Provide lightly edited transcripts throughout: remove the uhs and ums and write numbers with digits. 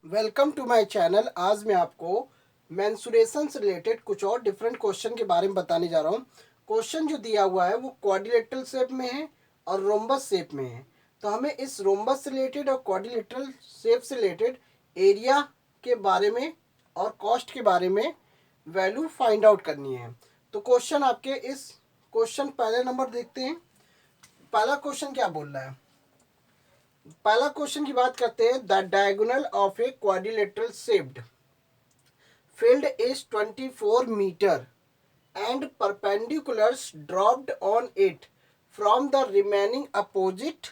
Welcome to my channel. आज मैं आपको मेंसुरेशन से रिलेटेड कुछ और डिफरेंट क्वेश्चन के बारे में बताने जा रहा हूँ। क्वेश्चन जो दिया हुआ है वो क्वाड्रिलेटरल शेप में है और रोम्बस शेप में है। तो हमें इस रोम्बस से रिलेटेड और क्वाड्रिलेटरल शेप से रिलेटेड एरिया के बारे में और कॉस्ट के बारे में वैल्यू फाइंड आउट करनी है। तो क्वेश्चन आपके इस क्वेश्चन पहले नंबर देखते हैं। पहला क्वेश्चन क्या बोल रहा है? पहला क्वेश्चन की बात करते हैं। The diagonal of a quadrilateral shaped field is 24 meter and perpendiculars dropped on it from the remaining opposite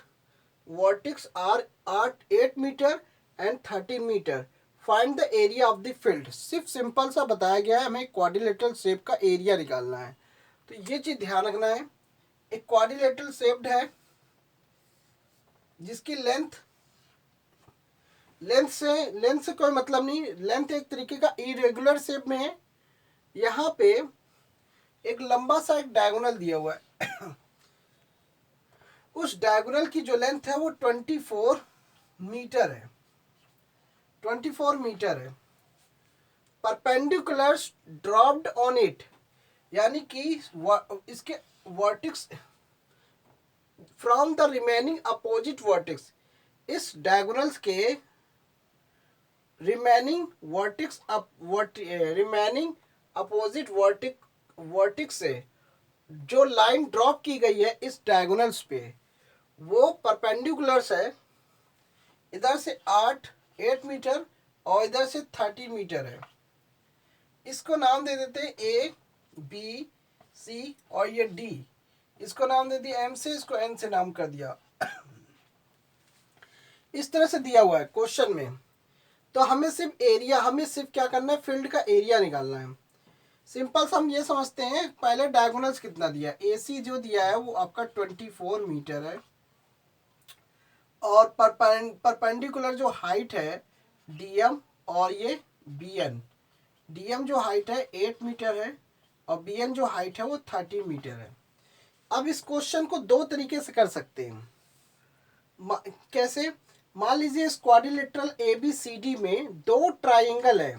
vertex are at 8 meter and 13 meter. Find the area of the field. सिर्फ simple सा बताया गया है, हमें quadrilateral shape का area निकालना है। तो ये चीज ध्यान रखना है। एक क्वाड्रिलेटरल शेप्ड है जिसकी लेंथ से कोई मतलब नहीं। लेंथ एक तरीके का इरेगुलर शेप में है। यहाँ पे एक लंबा सा एक डायगोनल दिया हुआ है। उस डायगोनल की जो लेंथ है वो 24 मीटर है। 24 मीटर है। परपेंडिकुलर्स ड्रॉप्ड ऑन इट, यानी कि इसके vertices from the remaining opposite vertices, इस डायगोनल्स के रिमेनिंग अपोजिट वर्टिक्स से जो लाइन ड्रॉप की गई है इस डायगोनल्स पे वो परपेंडिकुलर्स है। इधर से 8 मीटर और इधर से 30 मीटर है। इसको नाम दे देते हैं ए, बी, सी और ये डी। इसको नाम दे दिया एम से, इसको एन से नाम कर दिया। इस तरह से दिया हुआ है क्वेश्चन में। तो हमें सिर्फ क्या करना है, फील्ड का एरिया निकालना है। सिंपल सा हम ये समझते हैं, पहले डायगोनल्स कितना दिया, ए सी जो दिया है वो आपका 24 मीटर है और परपेंडिकुलर जो हाइट है डीएम और ये बीएन। डीएम जो हाइट है 8 मीटर है और बीएन जो हाइट है वो 30 मीटर है। अब इस क्वेश्चन को दो तरीके से कर सकते हैं। कैसे? मान लीजिए इस क्वाड्रिलेटरल ABCD में दो ट्राइंगल है।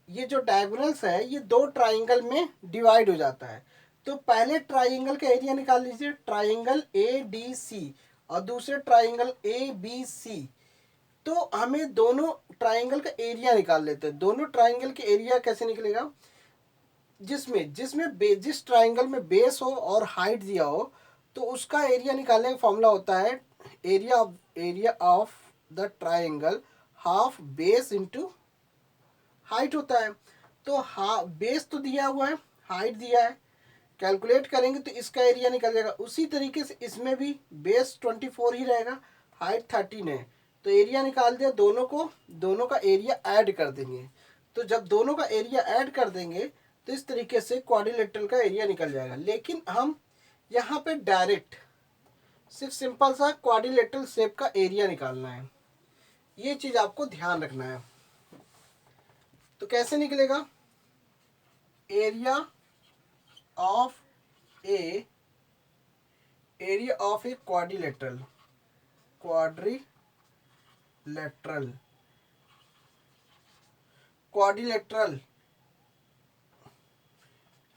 ये जो डायगोनल्स है ये दो ट्राइंगल में डिवाइड हो जाता है। तो पहले ट्राइंगल का एरिया निकाल लीजिए, ट्राइंगल ADC और दूसरे ट्राइंगल ABC। तो हमें दोनों ट्राइंगल का एरिया निकाल लेते हैं। दोनों ट्राइंगल के एरिया कैसे निकलेगा? जिस ट्राइंगल में बेस हो और हाइट दिया हो तो उसका एरिया निकालने का फॉर्मूला होता है area of the triangle half base into height होता है। तो बेस तो दिया हुआ है, हाइट दिया है, कैलकुलेट करेंगे तो इसका एरिया निकल जाएगा। उसी तरीके से इसमें भी बेस 24 ही रहेगा, हाइट 13 है। तो एरिया निकाल दिया, दोनों का एरिया ऐड कर देंगे। तो जब दोनों का एरिया ऐड कर देंगे तो इस तरीके से क्वाड्रिलेटरल का एरिया निकल जाएगा। लेकिन हम यहाँ पे डायरेक्ट सिर्फ सिंपल सा क्वाड्रिलेटरल शेप का एरिया निकालना है। ये चीज़ आपको ध्यान रखना है। तो कैसे निकलेगा? Area of a quadrilateral quadrilateral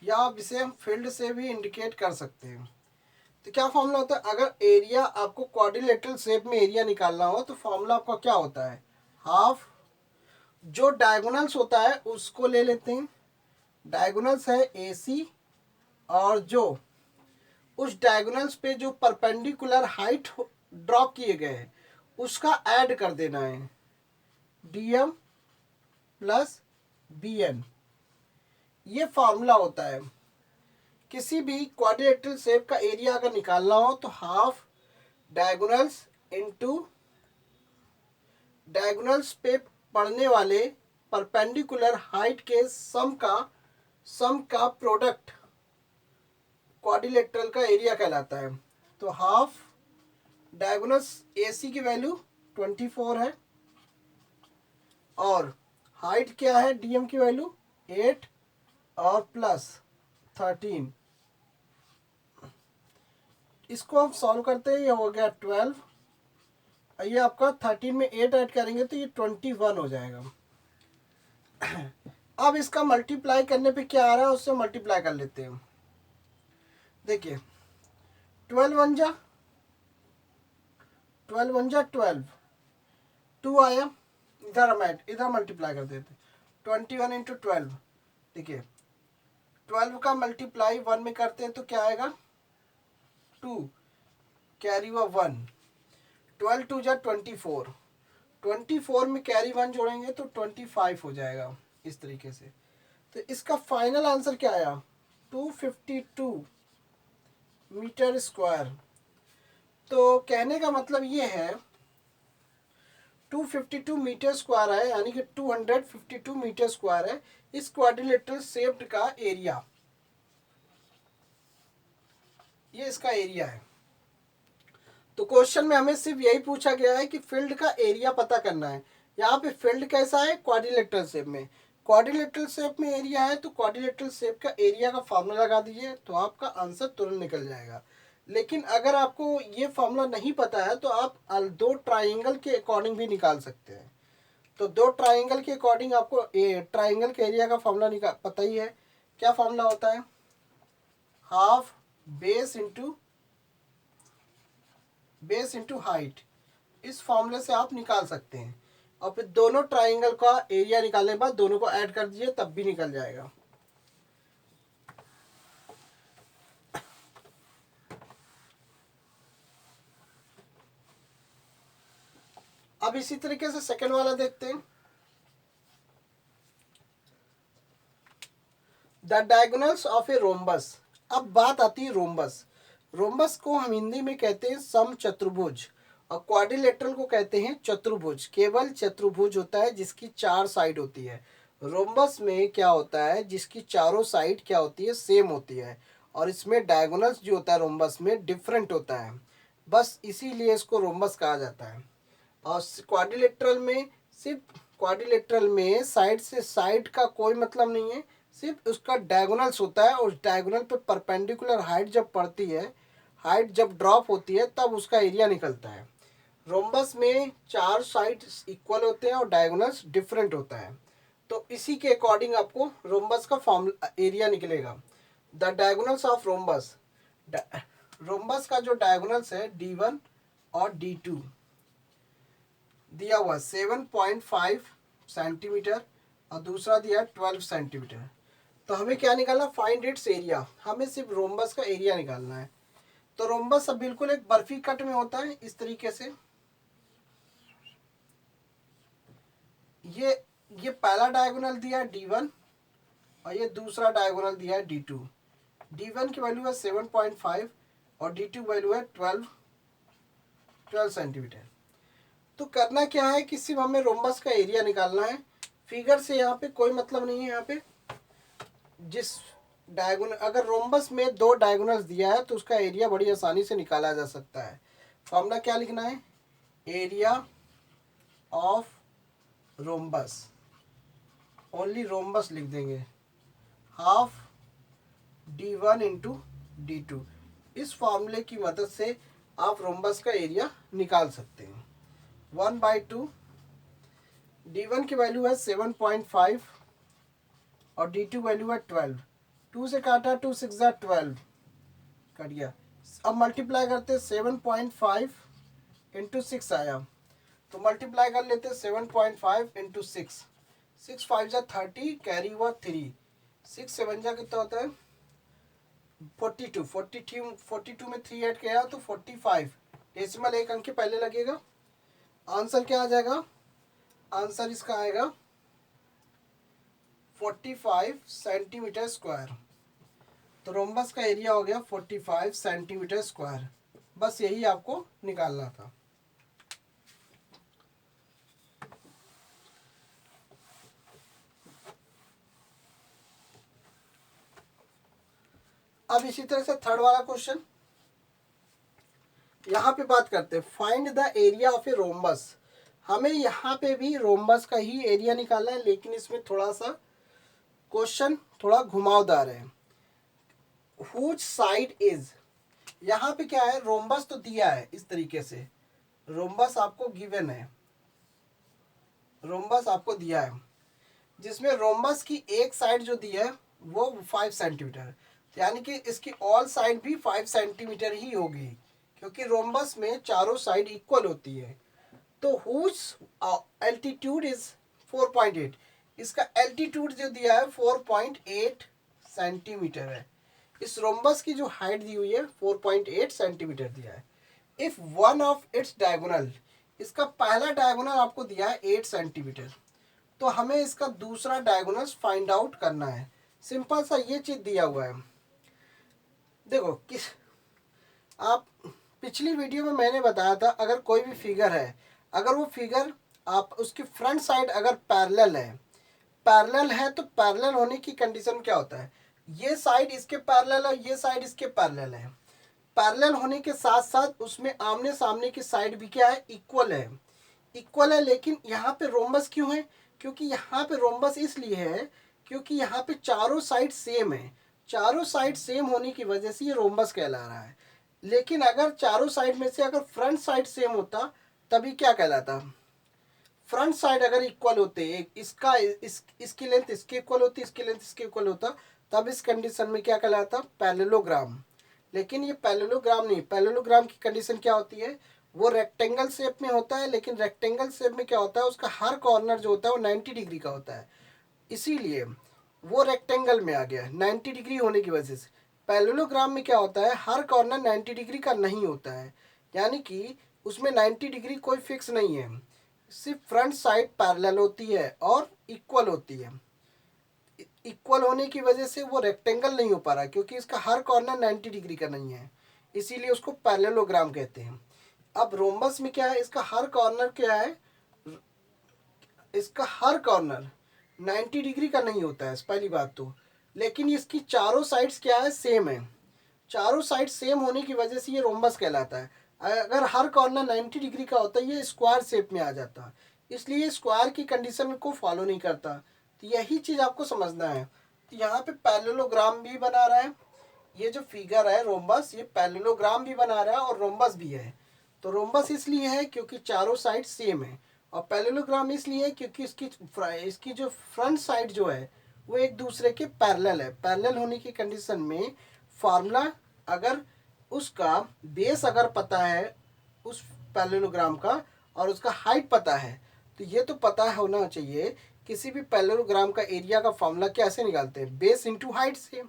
या आप इसे हम फील्ड से भी इंडिकेट कर सकते हैं। तो क्या फॉर्मूला होता है? अगर एरिया आपको क्वाड्रिलेटरल शेप में एरिया निकालना हो तो फॉर्मूला आपका क्या होता है? हाफ जो डायगोनल्स होता है उसको ले लेते हैं। डायगोनल्स है AC और जो उस डायगोनल्स पे जो परपेंडिकुलर हाइट ड्रॉप किए गए हैं उसका ऐड कर देना है, DM प्लस BN। ये फार्मूला होता है। किसी भी क्वाड्रिलेटरल शेप का एरिया अगर निकालना हो तो हाफ डायगोनल्स इनटू डायगोनल्स पे पड़ने वाले परपेंडिकुलर हाइट के सम का प्रोडक्ट क्वाड्रिलेटरल का एरिया कहलाता है। तो हाफ डायगोनल्स AC की वैल्यू 24 है और हाइट क्या है DM की वैल्यू 8 और प्लस 13। इसको हम सॉल्व करते हैं, ये हो गया 12 ये आपका 13 में 8 ऐड करेंगे तो ये 21 हो जाएगा। अब इसका मल्टीप्लाई करने पे क्या आ रहा है उससे मल्टीप्लाई कर लेते हैं। देखिए 12 वन जा 12, 2 आया, इधर हम इधर मल्टीप्लाई कर देते 21 इंटू 12। देखिए 12 का मल्टीप्लाई 1 में करते हैं तो क्या आएगा 2, कैरी हुआ 1, 12 टू जा 24, 24 में कैरी 1 जोड़ेंगे तो 25 हो जाएगा इस तरीके से। तो इसका फाइनल आंसर क्या आया 252 मीटर स्क्वायर। तो कहने का मतलब ये है 252 मीटर स्क्वायर है, यानी कि 252 मीटर स्क्वायर है इस क्वाड्रिलेटरल शेप्ड का एरिया, ये इसका एरिया है। तो क्वेश्चन में हमें सिर्फ यही पूछा गया है कि फील्ड का एरिया पता करना है। यहाँ पे फील्ड कैसा है क्वाड्रिलेटरल शेप में, क्वाड्रिलेटरल शेप में एरिया है, तो क्वाड्रिलेटरल शेप का एरिया का फार्मूला लगा दीजिए तो आपका आंसर तुरंत निकल जाएगा। लेकिन अगर आपको ये फार्मूला नहीं पता है तो आप दो ट्राइंगल के अकॉर्डिंग भी निकाल सकते हैं। तो दो ट्राइंगल के अकॉर्डिंग आपको ट्राइंगल के एरिया का फार्मूला निकाल पता ही है, क्या फार्मूला होता है हाफ बेस इंटू हाइट, इस फार्मूले से आप निकाल सकते हैं। और फिर दोनों ट्राइंगल का एरिया निकालने के बाद दोनों को ऐड कर दीजिए तब भी निकल जाएगा। अब इसी तरीके से सेकंड वाला देखते हैं। The diagonals of a rhombus. अब बात आती है रोम्बस। रोम्बस को हम हिंदी में कहते हैं समचतुर्भुज और क्वाड्रिलेटरल को कहते हैं चतुर्भुज। केवल चतुर्भुज होता है जिसकी 4 साइड होती है। रोम्बस में क्या होता है जिसकी चारों साइड क्या होती है सेम होती है, और इसमें डायगोनल्स जो होता है रोम्बस में डिफरेंट होता है, बस इसीलिए इसको रोम्बस कहा जाता है। और क्वाड्रिलेटरल में सिर्फ क्वाड्रिलेटरल में साइड से साइड का कोई मतलब नहीं है, सिर्फ उसका डायगोनल्स होता है और डायगोनल पे परपेंडिकुलर हाइट जब पड़ती है, हाइट जब ड्रॉप होती है तब उसका एरिया निकलता है। रोम्बस में 4 साइड इक्वल होते हैं और डायगोनल्स डिफरेंट होता है, तो इसी के अकॉर्डिंग आपको रोम्बस का फॉर्म एरिया निकलेगा। The diagonals of rhombus, rhombus का जो डायगोनल्स है D1 और D2 दिया हुआ 7.5 सेंटीमीटर और दूसरा दिया 12 सेंटीमीटर। तो हमें क्या निकालना, फाइंड इट्स एरिया, हमें सिर्फ रोम्बस का एरिया निकालना है। तो रोम्बस अब बिल्कुल एक बर्फी कट में होता है इस तरीके से। ये पहला डायगोनल दिया है D1 और ये दूसरा डायगोनल दिया है D2। D1 की वैल्यू है 7.5 और D2 वैल्यू है 12 सेंटीमीटर। तो करना क्या है कि सिर्फ हमें रोम्बस का एरिया निकालना है। फिगर से यहाँ पे कोई मतलब नहीं है। यहाँ पे जिस डायगोनल, अगर रोम्बस में 2 डायगोनल्स दिया है तो उसका एरिया बड़ी आसानी से निकाला जा सकता है। फॉर्मूला क्या लिखना है, area of rhombus, only rhombus लिख देंगे, हाफ D1 इंटू D2। इस फॉर्मूले की मदद से आप रोम्बस का एरिया निकाल सकते हैं। 1/2, D1 की वैल्यू है 7.5 और D2 वैल्यू है 12। 2 से काटा 2 6 12 कट गया। अब मल्टीप्लाई करते 7.5 इंटू 6 आया, तो मल्टीप्लाई कर लेते 7.5 इंटू 6, 6 5 30, कैरी हुआ 3, 6 7 कितना होता है 42, 42 में 3 ऐड किया तो 45, डेसिमल एक अंक के पहले लगेगा। आंसर क्या आ जाएगा, आंसर इसका आएगा 45 सेंटीमीटर स्क्वायर। तो रोम्बस का एरिया हो गया 45 सेंटीमीटर स्क्वायर। बस यही आपको निकालना था। अब इसी तरह से थर्ड वाला क्वेश्चन, यहाँ पे बात करते हैं find the area of a rhombus. हमें यहाँ पे भी रोम्बस का ही एरिया निकालना है, लेकिन इसमें थोड़ा सा क्वेश्चन थोड़ा घुमावदार है। हुच साइड इज, यहाँ पे क्या है रोम्बस तो दिया है इस तरीके से, रोम्बस आपको गिवन है, रोम्बस आपको दिया है, जिसमें रोम्बस की एक साइड जो दी है वो 5 सेंटीमीटर, यानी कि इसकी ऑल साइड भी 5 सेंटीमीटर ही होगी, क्योंकि रोम्बस में चारों साइड इक्वल होती है। तो हुज एल्टीट्यूड इज 4.8, इसका एल्टीट्यूड जो दिया है 4.8 सेंटीमीटर है। इस रोम्बस की जो हाइट दी हुई है 4.8 सेंटीमीटर दिया है। If one of its diagonal, इसका पहला डायगोनल आपको दिया है 8 सेंटीमीटर, तो हमें इसका दूसरा डायगोनल फाइंड आउट करना है। सिंपल सा ये चीज दिया हुआ है। देखो किस, आप पिछली वीडियो में मैंने बताया था, अगर कोई भी फिगर है, अगर वो फिगर आप उसकी फ्रंट साइड अगर पैरेलल है, पैरेलल है तो पैरेलल होने की कंडीशन क्या होता है, ये साइड इसके पैरेलल है, ये साइड इसके पैरेलल है। पैरेलल होने के साथ साथ उसमें आमने सामने की साइड भी क्या है, इक्वल है, इक्वल है। लेकिन यहाँ पे रोम्बस क्यों है, क्योंकि यहाँ पे रोम्बस इसलिए है क्योंकि यहाँ पे चारों साइड सेम है, चारों साइड सेम होने की वजह से ये रोम्बस कहला रहा है। लेकिन अगर चारों साइड में से अगर फ्रंट साइड सेम होता तभी क्या कहलाता, फ्रंट साइड अगर इक्वल होते, इसका इसकी लेंथ इसके इक्वल होती, इसकी लेंथ इसके इक्वल होता, तब इस कंडीशन में क्या कहलाता, पैरेललोग्राम। लेकिन ये पैरेललोग्राम नहीं, पैरेललोग्राम की कंडीशन क्या होती है, वो रेक्टेंगल शेप में होता है, लेकिन रेक्टेंगल शेप में क्या होता है, उसका हर कॉर्नर जो होता है वो 90 डिग्री का होता है, इसीलिए वो रेक्टेंगल में आ गया 90 डिग्री होने की वजह से। पैरेललोग्राम में क्या होता है, हर कॉर्नर 90 डिग्री का नहीं होता है, यानी कि उसमें 90 डिग्री कोई फिक्स नहीं है, सिर्फ फ्रंट साइड पैरेलल होती है और इक्वल होती है। इक्वल होने की वजह से वो रेक्टेंगल नहीं हो पा रहा, क्योंकि इसका हर कॉर्नर 90 डिग्री का नहीं है, इसीलिए उसको पैरेललोग्राम कहते हैं। अब रोम्बस में क्या है, इसका हर कॉर्नर क्या है, इसका हर कॉर्नर 90 डिग्री का नहीं होता है पहली बात तो, लेकिन इसकी चारों साइड्स क्या है, सेम है। चारों साइड सेम होने की वजह से ये रोम्बस कहलाता है। अगर हर कॉर्नर 90 डिग्री का होता ये स्क्वायर शेप में आ जाता, इसलिए स्क्वायर की कंडीशन को फॉलो नहीं करता। तो यही चीज़ आपको समझना है। तो यहाँ पे पैरेललोग्राम भी बना रहा है, ये जो फिगर है रोम्बस, ये पैरेललोग्राम भी बना रहा है और रोम्बस भी है। तो रोम्बस इसलिए है क्योंकि चारों साइड सेम है, और पैरेललोग्राम इसलिए है क्योंकि इसकी जो फ्रंट साइड जो है वो एक दूसरे के पैरेलल है। पैरेलल होने की कंडीशन में फार्मूला, अगर उसका बेस अगर पता है उस पैरेललोग्राम का और उसका हाइट पता है, तो ये तो पता होना चाहिए किसी भी पैरेललोग्राम का एरिया का फार्मूला कैसे निकालते हैं, बेस इंटू हाइट से।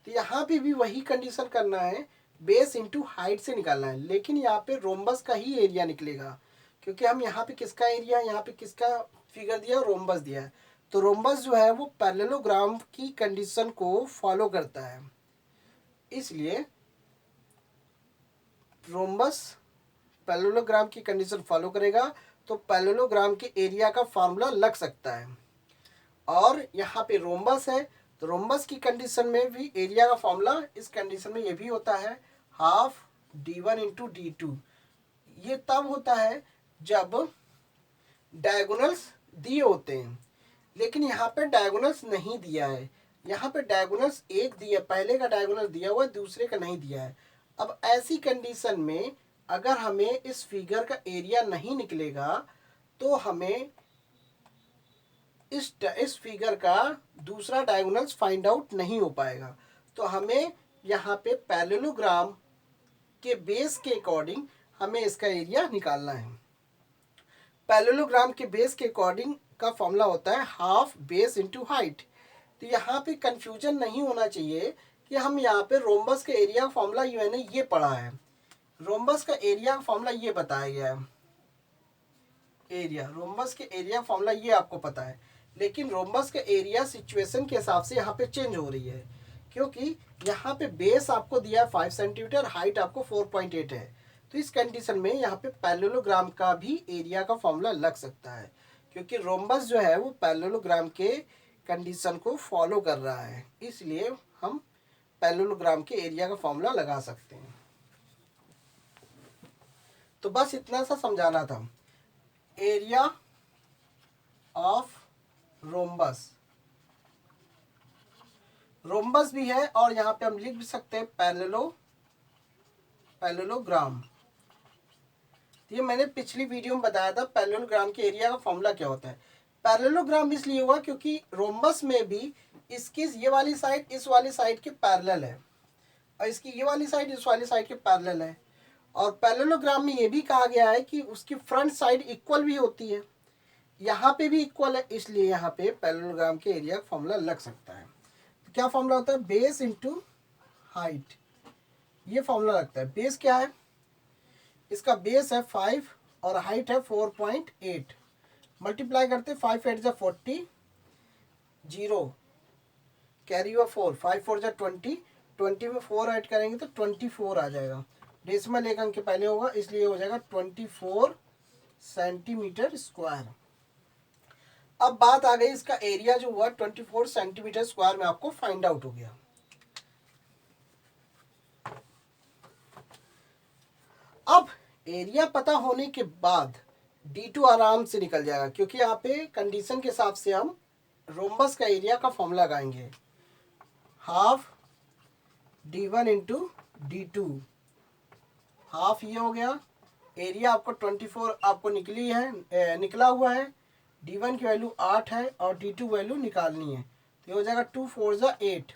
तो यहाँ पे भी वही कंडीशन करना है, बेस इंटू हाइट से निकालना है, लेकिन यहाँ पे रोम्बस का ही एरिया निकलेगा, क्योंकि हम यहाँ पे किसका एरिया, यहाँ पे किसका फिगर दिया, रोम्बस दिया है। तो रोम्बस जो है वो पैरेललोग्राम की कंडीशन को फॉलो करता है, इसलिए रोम्बस पैरेललोग्राम की कंडीशन फॉलो करेगा, तो पैरेललोग्राम के एरिया का फार्मूला लग सकता है। और यहाँ पे रोम्बस है, तो रोम्बस की कंडीशन में भी एरिया का फॉर्मूला इस कंडीशन में ये भी होता है, हाफ d1 इंटू d2। ये तब होता है जब डायगोनल्स दिए होते हैं, लेकिन यहाँ पे डायगोनल्स नहीं दिया है, यहाँ पे डायगोनल्स एक दिया, पहले का डायगोनल दिया हुआ है, दूसरे का नहीं दिया है। अब ऐसी कंडीशन में अगर हमें इस फिगर का एरिया नहीं निकलेगा तो हमें इस फिगर का दूसरा डायगोनल्स फाइंड आउट नहीं हो पाएगा। तो हमें यहाँ पे पैरेललोग्राम के बेस के अकॉर्डिंग हमें इसका एरिया निकालना है। पैरेललोग्राम के बेस के अकॉर्डिंग का फॉर्मूला होता है हाफ बेस इंटू हाइट। तो यहाँ पे कंफ्यूजन नहीं होना चाहिए कि हम यहाँ पे रोम्बस का एरिया फॉर्मूला मैंने ये पढ़ा है, रोम्बस का एरिया फॉर्मूला ये बताया गया है, एरिया रोम्बस के एरिया फॉर्मूला ये आपको पता है, लेकिन रोम्बस का एरिया सिचुएशन के हिसाब से यहाँ पे चेंज हो रही है, क्योंकि यहाँ पे बेस आपको दिया है 5 सेंटीमीटर, हाइट आपको 4.8 है। तो इस कंडीशन में यहाँ पे पैरेललोग्राम का भी एरिया का फॉर्मूला लग सकता है, क्योंकि रोम्बस जो है वो पैरेललोग्राम के कंडीशन को फॉलो कर रहा है, इसलिए हम पैरेललोग्राम के एरिया का फॉर्मूला लगा सकते हैं। तो बस इतना सा समझाना था, एरिया ऑफ रोम्बस, रोम्बस भी है और यहाँ पे हम लिख भी सकते हैं पैरेललोग्राम। तो ये मैंने पिछली वीडियो में बताया था पैरेललोग्राम के एरिया का फॉर्मूला क्या होता है। पैरेललोग्राम इसलिए हुआ क्योंकि रोम्बस में भी इसकी ये वाली साइड इस वाली साइड के पैरेलल है और इसकी ये वाली साइड इस वाली साइड के पैरेलल है। और पैरेललोग्राम में ये भी कहा गया है कि उसकी फ्रंट साइड इक्वल भी होती है, यहाँ पे भी इक्वल है, इसलिए यहाँ पे पैरेललोग्राम के एरिया का फॉर्मूला लग सकता है। तो क्या फॉर्मूला होता है? बेस इंटू हाइट, ये फॉर्मूला लगता है। बेस क्या है? इसका बेस है 5 और हाइट है 4.8। मल्टीप्लाई करते 5 8 जा 40, 0 कैरी हुआ 4, 5 4 जा 20, 20 में 4 ऐड करेंगे तो 24 आ जाएगा। डेसिमल एक अंक के पहले होगा इसलिए हो जाएगा 24 सेंटीमीटर स्क्वायर। अब बात आ गई इसका एरिया जो हुआ 24 सेंटीमीटर स्क्वायर में आपको फाइंड आउट हो गया। अब एरिया पता होने के बाद D2 आराम से निकल जाएगा, क्योंकि यहाँ पे कंडीशन के हिसाब से हम रोम्बस का एरिया का फॉर्मूला लगाएंगे। Half D1 into D2, half ये हो गया। एरिया आपको 24 आपको निकला हुआ है। D1 की वैल्यू 8 है और D2 वैल्यू निकालनी है, तो ये हो जाएगा 2 4 जा 8।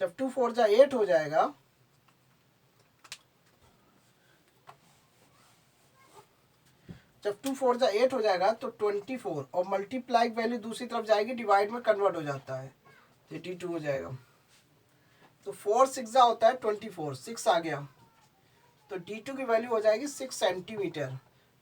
जब 2 4 जा 8 हो जाएगा, जब 2 4 जा 8 हो जाएगा तो 24 और मल्टीप्लाई वैल्यू दूसरी तरफ जाएगी, डिवाइड में कन्वर्ट हो जाता है, तो D2 हो जाएगा। तो 4 6 जा होता है 24, 6 आ गया तो D2 की वैल्यू हो जाएगी 6 सेंटीमीटर।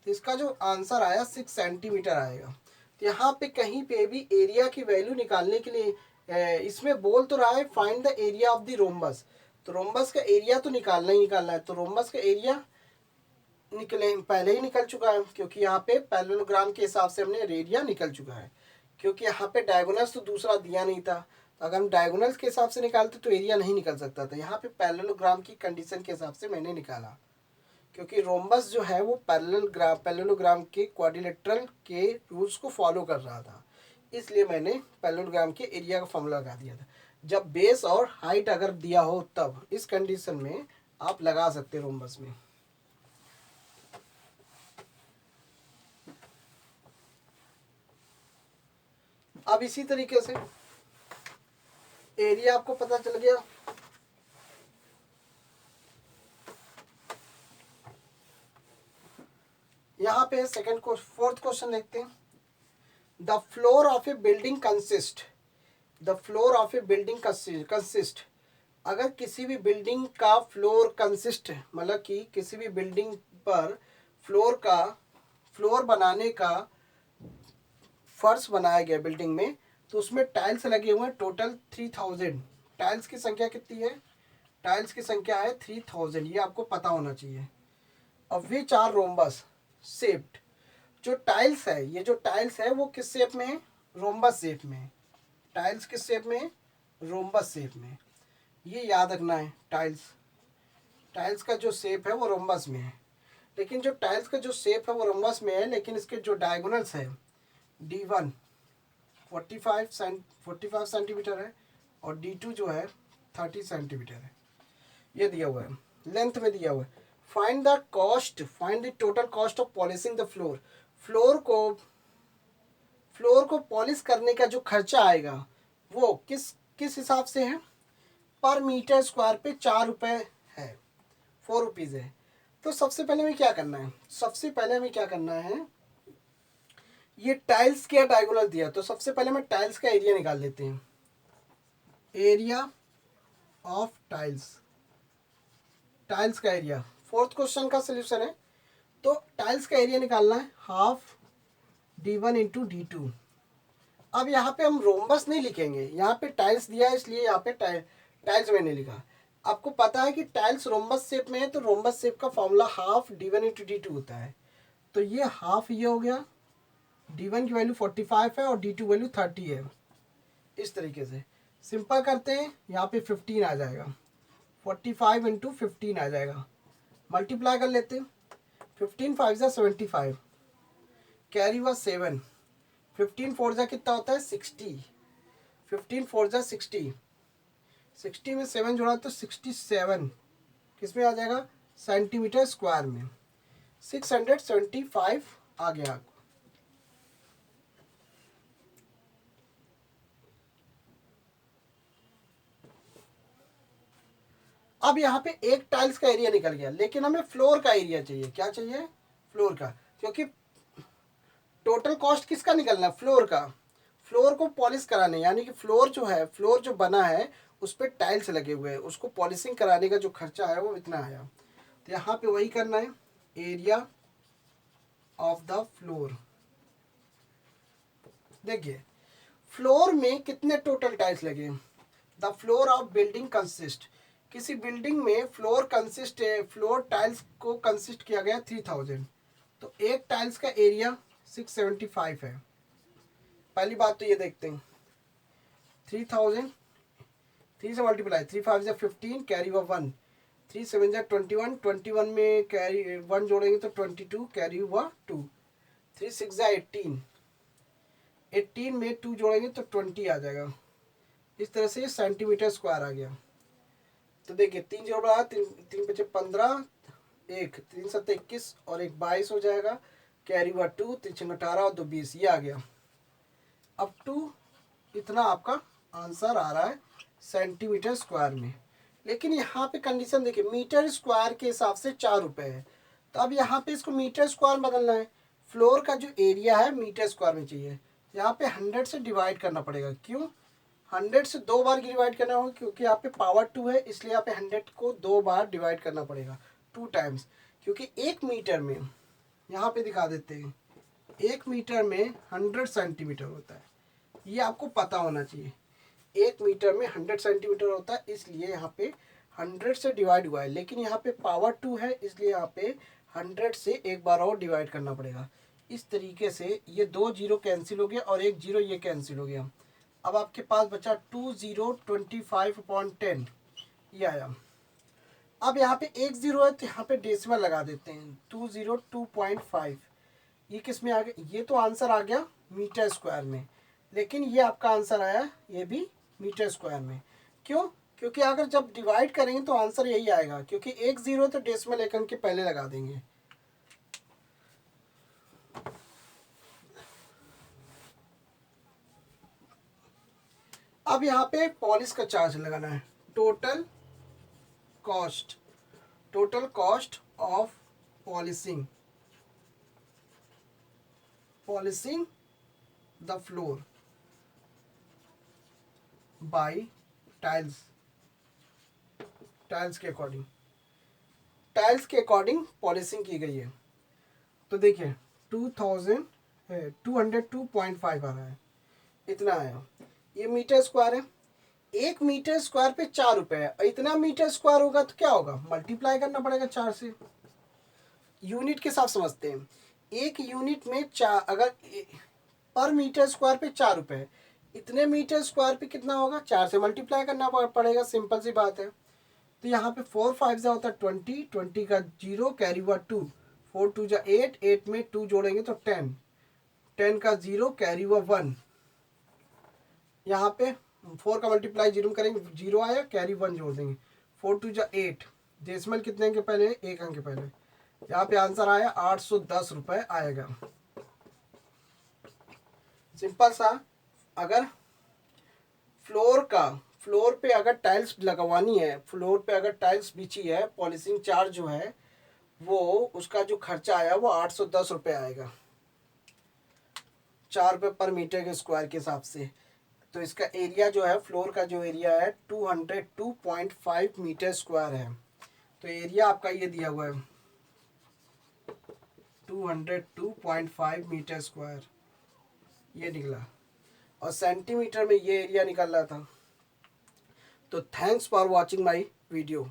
तो इसका जो आंसर आया 6 सेंटीमीटर आएगा। तो यहाँ पे कहीं पे भी एरिया की वैल्यू निकालने के लिए इसमें बोल तो रहा है find the area of the rhombus, तो रोम्बस का एरिया तो निकालना ही निकालना है। तो रोम्बस का एरिया पहले ही निकल चुका है, क्योंकि यहाँ पे पैरेललोग्राम के हिसाब से हमने एरिया निकल चुका है, क्योंकि यहाँ पे डायगोनल्स तो दूसरा दिया नहीं था। तो अगर हम डायगोनल्स के हिसाब से निकालते तो एरिया नहीं निकल सकता था। यहाँ पे पैरेललोग्राम की कंडीशन के हिसाब से मैंने निकाला, क्योंकि रोम्बस जो है वो पैरेललोग्राम के क्वाड्रिलेटरल के रूल्स को फॉलो कर रहा था, इसलिए मैंने पैरेललोग्राम के एरिया का फॉर्मूला लगा दिया था। जब बेस और हाइट अगर दिया हो तब इस कंडीशन में आप लगा सकते हैं रोम्बस में। अब इसी तरीके से एरिया आपको पता चल गया। यहाँ पे सेकंड को फोर्थ क्वेश्चन देखते हैं। The floor of A building consist, the floor of A building consist, अगर किसी भी बिल्डिंग का फ्लोर कंसिस्ट, मतलब कि किसी भी बिल्डिंग पर फ्लोर बनाने का फर्श बनाया गया बिल्डिंग में, तो उसमें टाइल्स लगे हुए हैं टोटल 3000। टाइल्स की संख्या कितनी है? टाइल्स की संख्या है 3000, ये आपको पता होना चाहिए। अब विच आर रोम्बस शेप्ड, जो टाइल्स है, ये जो टाइल्स है वो किस शेप में है? रोम्बस शेप में। टाइल्स किस शेप में? रोम्बस शेप में। ये याद रखना है, टाइल्स का जो शेप है वो रोम्बस में है। लेकिन जो टाइल्स का जो शेप है वो रोम्बस में है, लेकिन इसके जो डायगोनल्स है D1 45 सेंटीमीटर है और D2 जो है 30 सेंटीमीटर है। ये दिया हुआ है, लेंथ में दिया हुआ है। Find the total cost of polishing the floor, floor को पॉलिश करने का जो खर्चा आएगा वो किस हिसाब से है? पर मीटर स्क्वायर पे 4 रुपये है, 4 रुपीज़ है। तो सबसे पहले हमें क्या करना है, ये टाइल्स क्या डायगोनल दिया, तो सबसे पहले मैं टाइल्स का एरिया निकाल लेते हैं। एरिया ऑफ टाइल्स का एरिया फोर्थ क्वेश्चन का सोल्यूशन है। तो टाइल्स का एरिया निकालना है हाफ D1 इंटू D2। अब यहाँ पे हम रोम्बस नहीं लिखेंगे, यहाँ पे टाइल्स दिया है इसलिए यहाँ पे टाइल्स मैंने लिखा। आपको पता है कि टाइल्स रोम्बस शेप में है, तो रोम्बस शेप का formula half D1 into D2 होता है। तो ये हाफ ये हो गया, D1 की वैल्यू 45 है और D2 वैल्यू 30 है। इस तरीके से सिंपल करते हैं, यहाँ पे 15 आ जाएगा, 45 इंटू 15 आ जाएगा। मल्टीप्लाई कर लेते हैं, 15 5 जा 75, कैरी हुआ 7, 15 4 जा कितना होता है 60, 15 4 जा 60, 60 में 7 जोड़ा तो 67 किस में आ जाएगा? सेंटीमीटर स्क्वायर में। 675 आ गया आपको। अब यहाँ पे एक टाइल्स का एरिया निकल गया, लेकिन हमें फ्लोर का एरिया चाहिए। क्या चाहिए? फ्लोर का, क्योंकि टोटल कॉस्ट किसका निकलना? फ्लोर का। फ्लोर को पॉलिश कराने, यानी कि फ्लोर जो है, फ्लोर जो बना है उस पर टाइल्स लगे हुए हैं, उसको पॉलिशिंग कराने का जो खर्चा है वो इतना आया। तो यहाँ पे वही करना है, एरिया ऑफ द फ्लोर। देखिए फ्लोर में कितने टोटल टाइल्स लगे? The floor of building consist, किसी बिल्डिंग में फ्लोर कंसिस्ट, फ्लोर टाइल्स को कंसिस्ट किया गया 3000। तो एक टाइल्स का एरिया 675 है। पहली बात तो ये देखते हैं, 3000, 3 से मल्टीप्लाई, 3 5 से 15, कैरी हुआ 1, 3 7 से 21, 21 में कैरी 1 जोड़ेंगे तो 22, कैरी हुआ 2, 3 6 से 18, 18 में 2 जोड़ेंगे तो 20 आ जाएगा। इस तरह से सेंटीमीटर स्क्वायर आ गया। तो देखिए 3 जोड़ा, 3 5 15, 1 3 7 21 और 1 22 हो जाएगा, कैरी हुआ 2, 3 6 18 और 2 20, ये आ गया। अप टू इतना आपका आंसर आ रहा है सेंटीमीटर स्क्वायर में। लेकिन यहाँ पे कंडीशन देखिए, मीटर स्क्वायर के हिसाब से 4 रुपये है। तो अब यहाँ पे इसको मीटर स्क्वायर बदलना है। फ्लोर का जो एरिया है मीटर स्क्वायर में चाहिए, यहाँ पे 100 से डिवाइड करना पड़ेगा। क्यों? 100 से 2 बार डिवाइड करना होगा, क्योंकि यहाँ पे पावर 2 है, इसलिए यहाँ पे 100 को 2 बार डिवाइड करना पड़ेगा, 2 टाइम्स। क्योंकि 1 मीटर में, यहाँ पे दिखा देते हैं, 1 मीटर में 100 सेंटीमीटर होता है, ये आपको पता होना चाहिए। 1 मीटर में 100 सेंटीमीटर होता है, इसलिए यहाँ पे 100 से डिवाइड हुआ है। लेकिन यहाँ पे पावर 2 है, इसलिए यहाँ पे 100 से एक बार और डिवाइड करना पड़ेगा। इस तरीके से ये 2 जीरो कैंसिल हो गया और 1 जीरो ये कैंसिल हो गया। अब आपके पास बचा 2025/10, ये आया। अब यहाँ पे 1 जीरो है तो यहाँ पे डेसिमल लगा देते हैं, 202.5। ये किस में आ गया? ये तो आंसर आ गया मीटर स्क्वायर में, लेकिन ये आपका आंसर आया ये भी मीटर स्क्वायर में। क्यों? क्योंकि अगर जब डिवाइड करेंगे तो आंसर यही आएगा, क्योंकि 1 जीरो तो डेसिमल एक अंक के पहले लगा देंगे। अब यहाँ पे पॉलिश का चार्ज लगाना है, total cost, total cost of polishing, polishing the floor bye tiles, tiles के अकॉर्डिंग, टाइल्स के अकॉर्डिंग पॉलिशिंग की गई है। तो देखिए 202.5 आ रहा है, इतना आया। ये मीटर स्क्वायर है, 1 मीटर स्क्वायर पे 4 रुपये है, इतना मीटर स्क्वायर होगा तो क्या होगा? मल्टीप्लाई करना पड़ेगा 4 से। यूनिट के साथ समझते हैं, 1 यूनिट में 4, अगर पर मीटर स्क्वायर पे 4 रुपये है, इतने मीटर स्क्वायर पे कितना होगा? 4 से मल्टीप्लाई करना पड़ेगा, सिंपल सी बात है। तो यहाँ पे 4 5 जा होता है 20, 20 का 0, कैरी हुआ 2, 4 2 जा 8, 8 में 2 जोड़ेंगे तो 10, 10 का 0, कैरी हुआ 1। यहाँ पे 4 का मल्टीप्लाई 0 में करेंगे, 0 आया, कैरी 1 जोड़ देंगे, 4 2 जा 8, डेसिमल कितने के पहले? 1 अंक के पहले। यहाँ पे आंसर आया 810 रुपये आएगा। सिंपल सा। अगर फ्लोर पे अगर टाइल्स लगवानी है, फ्लोर पे अगर टाइल्स बिछी है, पॉलिशिंग चार्ज जो है वो, उसका जो खर्चा आया वो 810 रुपये आएगा, 4 रुपये पर मीटर के स्क्वायर के हिसाब से। तो इसका एरिया जो है, फ्लोर का जो एरिया है 202.5 मीटर स्क्वायर है। तो एरिया आपका ये दिया हुआ है 202.5 मीटर स्क्वायर, ये निकला। और सेंटीमीटर में ये एरिया निकल रहा था। तो thanks for watching my video.